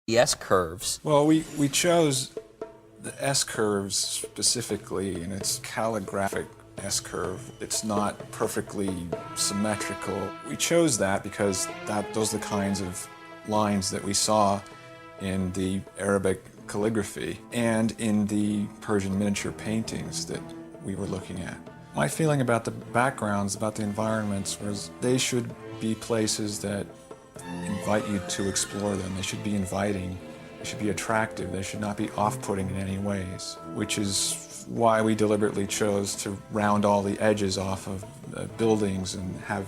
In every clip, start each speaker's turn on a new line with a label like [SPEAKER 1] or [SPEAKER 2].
[SPEAKER 1] the S-curves.
[SPEAKER 2] Well, we chose the S-curves specifically, and it's calligraphic S-curve. It's not perfectly symmetrical. We chose that because those are the kinds of lines that we saw in the Arabic calligraphy and in the Persian miniature paintings that we were looking at. My feeling about the backgrounds, about the environments, was they should be places that invite you to explore them. They should be inviting. They should be attractive. They should not be off-putting in any ways, which is why we deliberately chose to round all the edges off of buildings and have,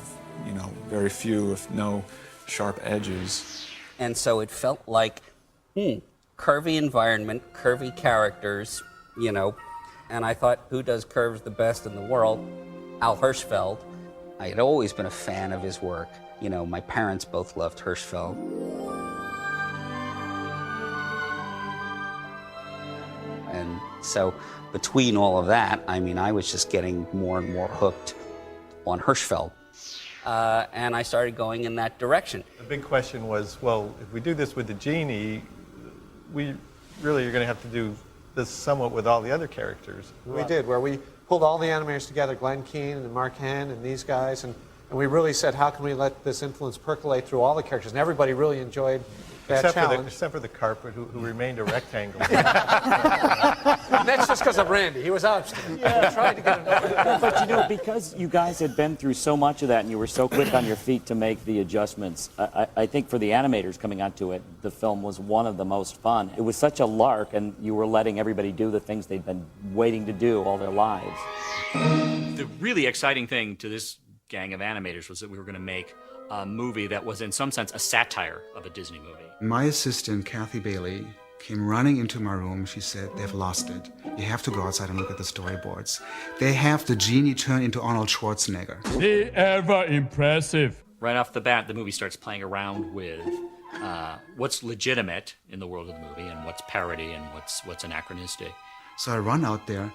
[SPEAKER 2] very few, if no, sharp edges.
[SPEAKER 1] And so it felt like, curvy environment, curvy characters, and I thought, who does curves the best in the world? Al Hirschfeld. I had always been a fan of his work. My parents both loved Hirschfeld. And so between all of that, I was just getting more and more hooked on Hirschfeld. And I started going in that direction.
[SPEAKER 3] The big question was, well, if we do this with the genie, we really are going to have to do this somewhat with all the other characters.
[SPEAKER 4] We did, where we pulled all the animators together, Glenn Keane and Mark Henn and these guys, and we really said, how can we let this influence percolate through all the characters? And everybody really enjoyed that challenge.
[SPEAKER 3] Except for the carpet, who remained a rectangle.
[SPEAKER 4] And that's just because of Randy. He was obstinate. Yeah. We tried to get him.
[SPEAKER 5] But because you guys had been through so much of that and you were so quick on your feet to make the adjustments, I think for the animators coming onto it, the film was one of the most fun. It was such a lark, and you were letting everybody do the things they'd been waiting to do all their lives.
[SPEAKER 6] The really exciting thing to this gang of animators was that we were going to make a movie that was in some sense a satire of a Disney movie.
[SPEAKER 7] My assistant, Kathy Bailey, came running into my room. She said, they've lost it. You have to go outside and look at the storyboards. They have the genie turn into Arnold Schwarzenegger.
[SPEAKER 8] The ever impressive.
[SPEAKER 6] Right off the bat, the movie starts playing around with what's legitimate in the world of the movie and what's parody and what's anachronistic.
[SPEAKER 7] So I run out there,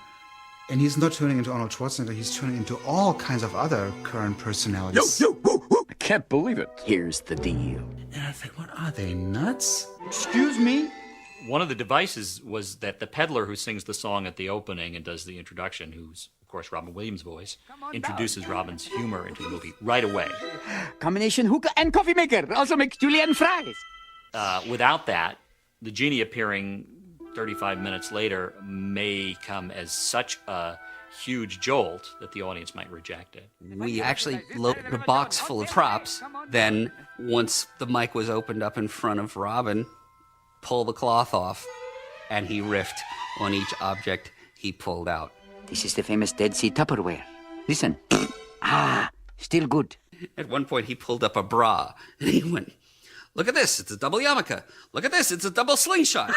[SPEAKER 7] and he's not turning into Arnold Schwarzenegger, he's turning into all kinds of other current personalities.
[SPEAKER 8] Yo, woo, woo. I can't believe it.
[SPEAKER 5] Here's the deal.
[SPEAKER 7] And I think, what are they, nuts?
[SPEAKER 5] Excuse me?
[SPEAKER 6] One of the devices was that the peddler who sings the song at the opening and does the introduction, who's, of course, Robin Williams' voice, introduces Robin's humor into the movie right away.
[SPEAKER 5] Combination hookah and coffee maker. Also make julienne fries.
[SPEAKER 6] Without that, the genie appearing 35 minutes later may come as such a huge jolt that the audience might reject it.
[SPEAKER 1] We actually loaded a box full of props. Then, once the mic was opened up in front of Robin, pull the cloth off, and he riffed on each object he pulled out.
[SPEAKER 5] This is the famous Dead Sea Tupperware. Listen. Still good.
[SPEAKER 1] At one point, he pulled up a bra, and he went, "Look at this, it's a double yarmulke. Look at this, it's a double slingshot."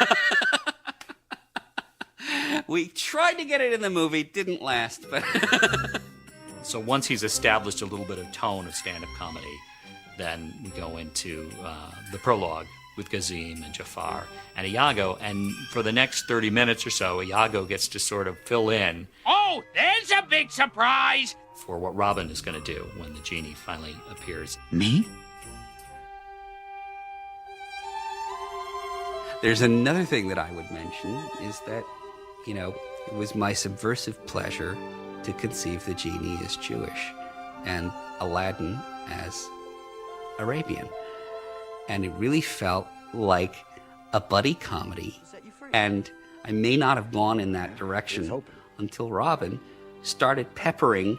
[SPEAKER 1] We tried to get it in the movie, didn't last, but...
[SPEAKER 6] So once he's established a little bit of tone of stand-up comedy, then we go into the prologue with Gazim and Jafar and Iago, and for the next 30 minutes or so, Iago gets to sort of fill in.
[SPEAKER 8] Oh, there's a big surprise!
[SPEAKER 6] For what Robin is going to do when the genie finally appears.
[SPEAKER 5] Me?
[SPEAKER 1] There's another thing that I would mention, is that, it was my subversive pleasure to conceive the genie as Jewish and Aladdin as Arabian. And it really felt like a buddy comedy. And I may not have gone in that direction until Robin started peppering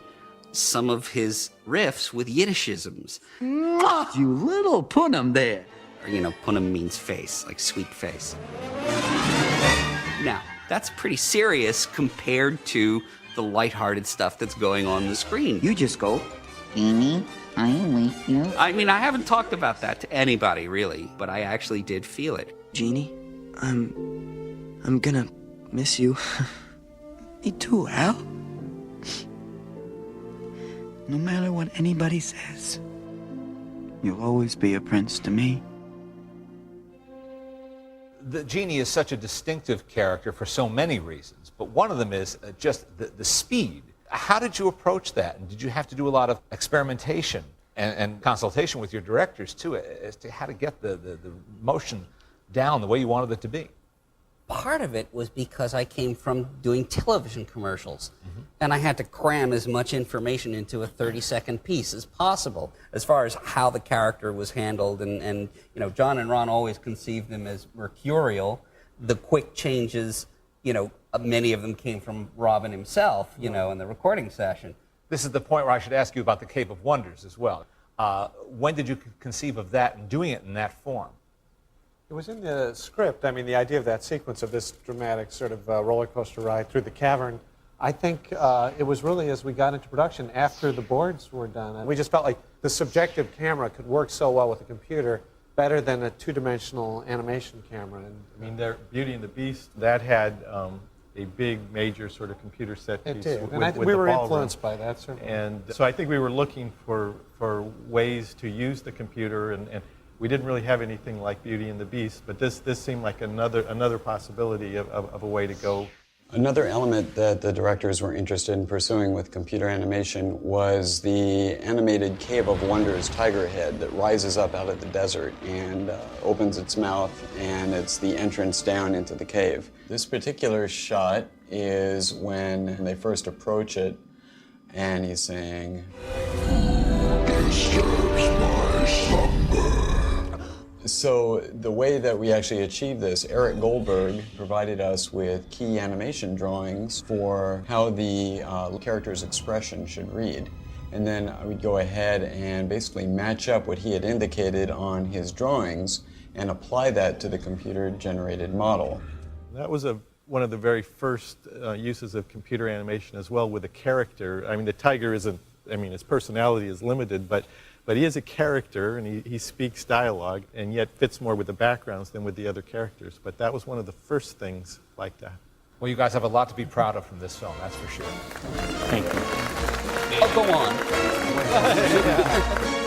[SPEAKER 1] some of his riffs with Yiddishisms.
[SPEAKER 5] You little punum there.
[SPEAKER 1] Or, punum means face, like sweet face. Now, that's pretty serious compared to the lighthearted stuff that's going on the screen.
[SPEAKER 5] You just go, Genie, I am with you.
[SPEAKER 1] I haven't talked about that to anybody, really, but I actually did feel it.
[SPEAKER 9] Genie, I'm gonna miss you.
[SPEAKER 5] Me too, Al. No matter what anybody says, you'll always be a prince to me.
[SPEAKER 10] The genie is such a distinctive character for so many reasons, but one of them is just the speed. How did you approach that? And did you have to do a lot of experimentation and consultation with your directors, too, as to how to get the motion down the way you wanted it to be?
[SPEAKER 1] Part of it was because I came from doing television commercials, and I had to cram as much information into a 30-second piece as possible, as far as how the character was handled. And you know, John and Ron always conceived them as mercurial. The quick changes, you know, many of them came from Robin himself, you know, in the recording session.
[SPEAKER 10] This is the point where I should ask you about the Cave of Wonders as well. When did you conceive of that and doing it in that form?
[SPEAKER 4] It was in the script. I mean, the idea of that sequence of this dramatic sort of roller coaster ride through the cavern, I think it was really as we got into production after the boards were done. And we just felt like the subjective camera could work so well with a computer, better than a two-dimensional animation camera. And,
[SPEAKER 3] I mean, Beauty and the Beast, that had a big, major sort of computer set piece.
[SPEAKER 4] it did.
[SPEAKER 3] With,
[SPEAKER 4] And I think
[SPEAKER 3] with
[SPEAKER 4] we
[SPEAKER 3] the
[SPEAKER 4] were
[SPEAKER 3] ballroom.
[SPEAKER 4] influenced by that, certainly.
[SPEAKER 3] And so I think we were looking for ways to use the computer, and we didn't really have anything like Beauty and the Beast, but this seemed like another possibility of a way to go.
[SPEAKER 11] Another element that the directors were interested in pursuing with computer animation was the animated Cave of Wonders tiger head that rises up out of the desert and opens its mouth, and it's the entrance down into the cave. This particular shot is when they first approach it, and he's saying, So the way that we actually achieved this, Eric Goldberg provided us with key animation drawings for how the character's expression should read. And then we'd go ahead and basically match up what he had indicated on his drawings and apply that to the computer-generated model.
[SPEAKER 3] That was one of the very first uses of computer animation as well, with a character. I mean, the tiger isn't, I mean, his personality is limited, but he is a character, and he speaks dialogue, and yet fits more with the backgrounds than with the other characters. But that was one of the first things like that.
[SPEAKER 10] Well, you guys have a lot to be proud of from this film, that's for sure.
[SPEAKER 5] Thank you.
[SPEAKER 1] I'll go on.